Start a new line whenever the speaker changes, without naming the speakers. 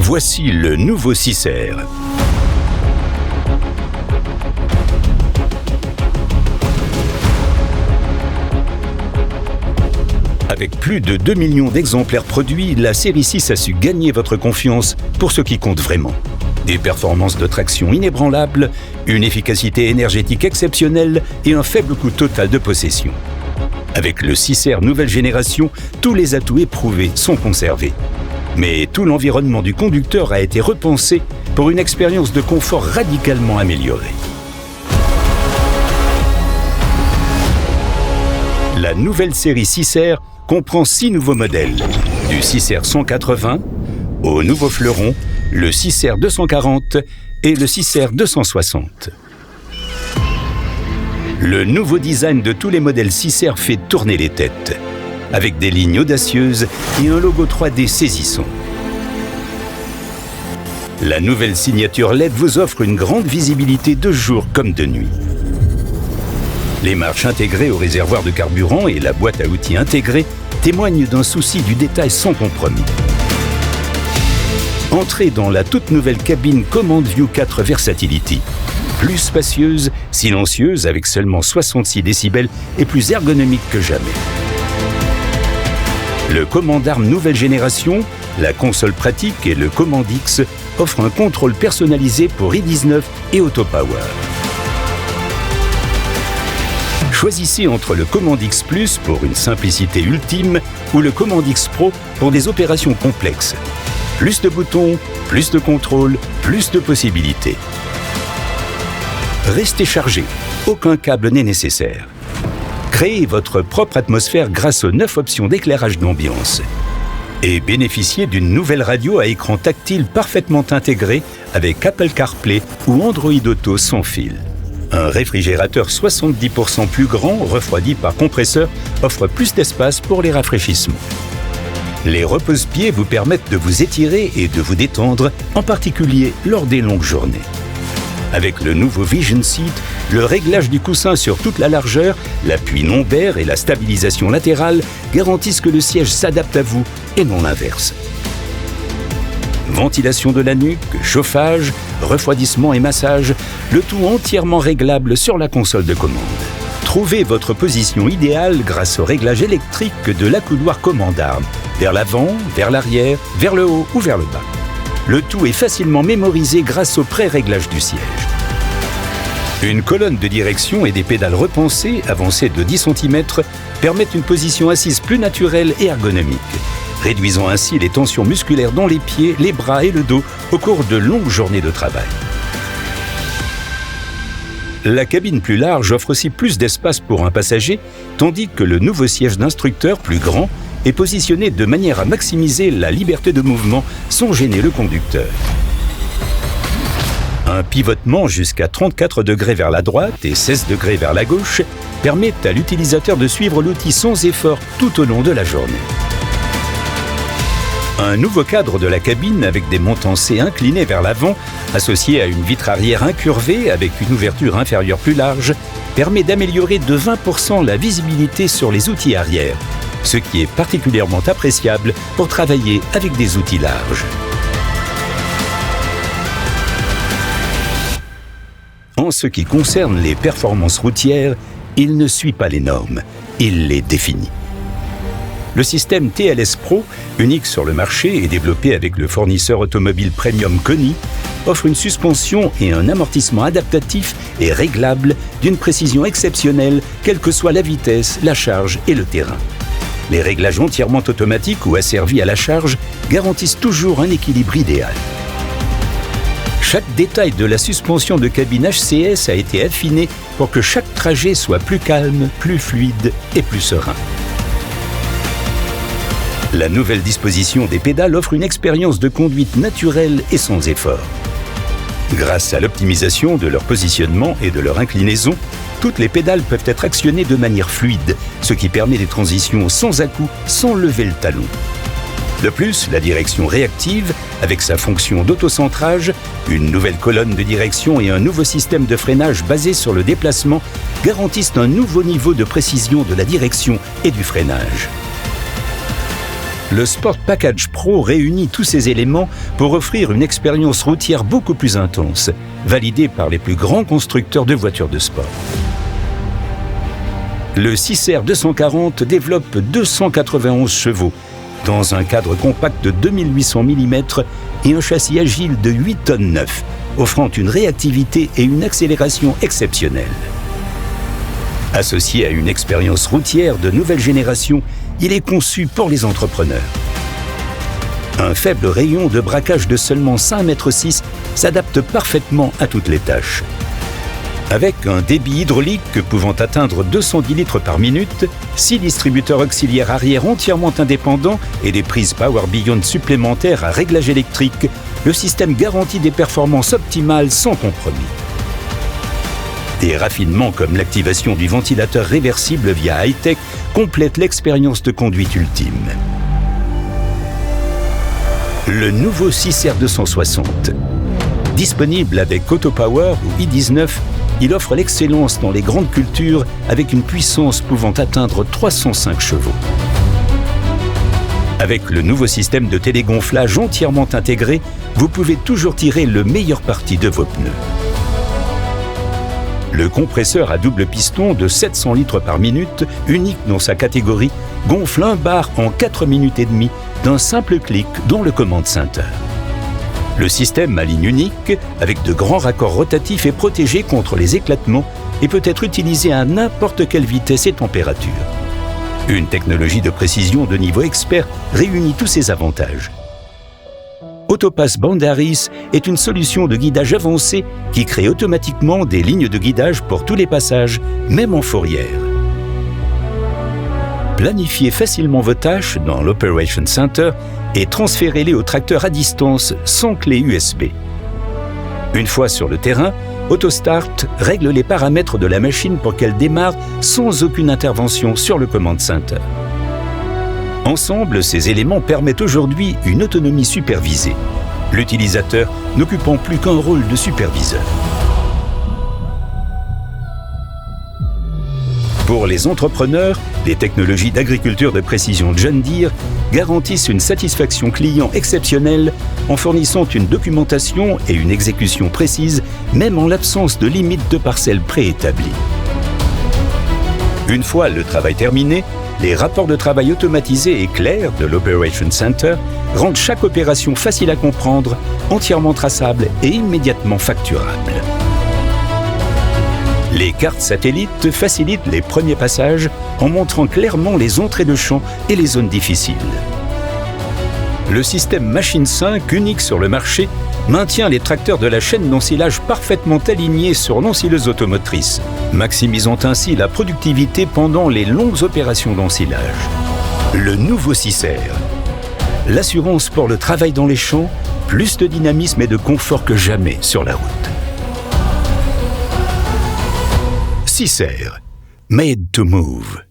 Voici le nouveau Cicer. Avec plus de 2 millions d'exemplaires produits, la série 6 a su gagner votre confiance pour ce qui compte vraiment. Des performances de traction inébranlables, une efficacité énergétique exceptionnelle et un faible coût total de possession. Avec le Cicer nouvelle génération, tous les atouts éprouvés sont conservés. Mais tout l'environnement du conducteur a été repensé pour une expérience de confort radicalement améliorée. La nouvelle série Cicer comprend 6 nouveaux modèles, du Cicer 180 au nouveau fleuron, le Cicer 240 et le Cicer 260. Le nouveau design de tous les modèles Cicer fait tourner les têtes, avec des lignes audacieuses et un logo 3D saisissant. La nouvelle signature LED vous offre une grande visibilité de jour comme de nuit. Les marches intégrées au réservoir de carburant et la boîte à outils intégrée témoignent d'un souci du détail sans compromis. Entrez dans la toute nouvelle cabine Command View 4 Versatility. Plus spacieuse, silencieuse avec seulement 66 décibels et plus ergonomique que jamais. Le Command Arm nouvelle génération, la console pratique et le Command X offrent un contrôle personnalisé pour i19 et Autopower. Choisissez entre le Command X Plus pour une simplicité ultime ou le Command X Pro pour des opérations complexes. Plus de boutons, plus de contrôle, plus de possibilités. Restez chargé, aucun câble n'est nécessaire. Créez votre propre atmosphère grâce aux 9 options d'éclairage d'ambiance. Et bénéficiez d'une nouvelle radio à écran tactile parfaitement intégrée avec Apple CarPlay ou Android Auto sans fil. Un réfrigérateur 70% plus grand, refroidi par compresseur, offre plus d'espace pour les rafraîchissements. Les repose-pieds vous permettent de vous étirer et de vous détendre, en particulier lors des longues journées. Avec le nouveau Vision Seat, le réglage du coussin sur toute la largeur, l'appui lombaire et la stabilisation latérale garantissent que le siège s'adapte à vous et non l'inverse. Ventilation de la nuque, chauffage, refroidissement et massage, le tout entièrement réglable sur la console de commande. Trouvez votre position idéale grâce au réglage électrique de l'accoudoir Command Arm, vers l'avant, vers l'arrière, vers le haut ou vers le bas. Le tout est facilement mémorisé grâce au pré-réglage du siège. Une colonne de direction et des pédales repensées, avancées de 10 cm, permettent une position assise plus naturelle et ergonomique, réduisant ainsi les tensions musculaires dans les pieds, les bras et le dos au cours de longues journées de travail. La cabine plus large offre aussi plus d'espace pour un passager, tandis que le nouveau siège d'instructeur, plus grand, est positionné de manière à maximiser la liberté de mouvement sans gêner le conducteur. Un pivotement jusqu'à 34 degrés vers la droite et 16 degrés vers la gauche permet à l'utilisateur de suivre l'outil sans effort tout au long de la journée. Un nouveau cadre de la cabine avec des montants C inclinés vers l'avant, associé à une vitre arrière incurvée avec une ouverture inférieure plus large, permet d'améliorer de 20% la visibilité sur les outils arrière, ce qui est particulièrement appréciable pour travailler avec des outils larges. En ce qui concerne les performances routières, il ne suit pas les normes, il les définit. Le système TLS Pro, unique sur le marché et développé avec le fournisseur automobile premium Koni, offre une suspension et un amortissement adaptatif et réglable d'une précision exceptionnelle, quelle que soit la vitesse, la charge et le terrain. Les réglages entièrement automatiques ou asservis à la charge garantissent toujours un équilibre idéal. Chaque détail de la suspension de cabine HCS a été affiné pour que chaque trajet soit plus calme, plus fluide et plus serein. La nouvelle disposition des pédales offre une expérience de conduite naturelle et sans effort. Grâce à l'optimisation de leur positionnement et de leur inclinaison, toutes les pédales peuvent être actionnées de manière fluide, ce qui permet des transitions sans à-coups, sans lever le talon. De plus, la direction réactive, avec sa fonction d'autocentrage, une nouvelle colonne de direction et un nouveau système de freinage basé sur le déplacement, garantissent un nouveau niveau de précision de la direction et du freinage. Le Sport Package Pro réunit tous ces éléments pour offrir une expérience routière beaucoup plus intense, validée par les plus grands constructeurs de voitures de sport. Le 6R 240 développe 291 chevaux, dans un cadre compact de 2800 mm et un châssis agile de 8 tonnes 9, offrant une réactivité et une accélération exceptionnelles. Associé à une expérience routière de nouvelle génération, il est conçu pour les entrepreneurs. Un faible rayon de braquage de seulement 5,6 m s'adapte parfaitement à toutes les tâches. Avec un débit hydraulique pouvant atteindre 210 litres par minute, 6 distributeurs auxiliaires arrière entièrement indépendants et des prises Power Beyond supplémentaires à réglage électrique, le système garantit des performances optimales sans compromis. Des raffinements comme l'activation du ventilateur réversible via high-tech complètent l'expérience de conduite ultime. Le nouveau 6R 260. Disponible avec Autopower ou i19, il offre l'excellence dans les grandes cultures avec une puissance pouvant atteindre 305 chevaux. Avec le nouveau système de télégonflage entièrement intégré, vous pouvez toujours tirer le meilleur parti de vos pneus. Le compresseur à double piston de 700 litres par minute, unique dans sa catégorie, gonfle un bar en 4 minutes et demie d'un simple clic dans le command center. Le système à ligne unique, avec de grands raccords rotatifs, est protégé contre les éclatements et peut être utilisé à n'importe quelle vitesse et température. Une technologie de précision de niveau expert réunit tous ces avantages. Autopass Boundaries est une solution de guidage avancée qui crée automatiquement des lignes de guidage pour tous les passages, même en fourrière. Planifiez facilement vos tâches dans l'Operation Center et transférez-les au tracteur à distance sans clé USB. Une fois sur le terrain, AutoStart règle les paramètres de la machine pour qu'elle démarre sans aucune intervention sur le command center. Ensemble, ces éléments permettent aujourd'hui une autonomie supervisée, l'utilisateur n'occupant plus qu'un rôle de superviseur. Pour les entrepreneurs, les technologies d'agriculture de précision John Deere garantissent une satisfaction client exceptionnelle en fournissant une documentation et une exécution précise, même en l'absence de limites de parcelles préétablies. Une fois le travail terminé, les rapports de travail automatisés et clairs de l'Operation Center rendent chaque opération facile à comprendre, entièrement traçable et immédiatement facturable. Les cartes satellites facilitent les premiers passages en montrant clairement les entrées de champ et les zones difficiles. Le système Machine 5, unique sur le marché, maintient les tracteurs de la chaîne d'ensilage parfaitement alignés sur l'ensileuse automotrice, maximisant ainsi la productivité pendant les longues opérations d'ensilage. Le nouveau 6R. L'assurance pour le travail dans les champs, plus de dynamisme et de confort que jamais sur la route. 6R. Made to move.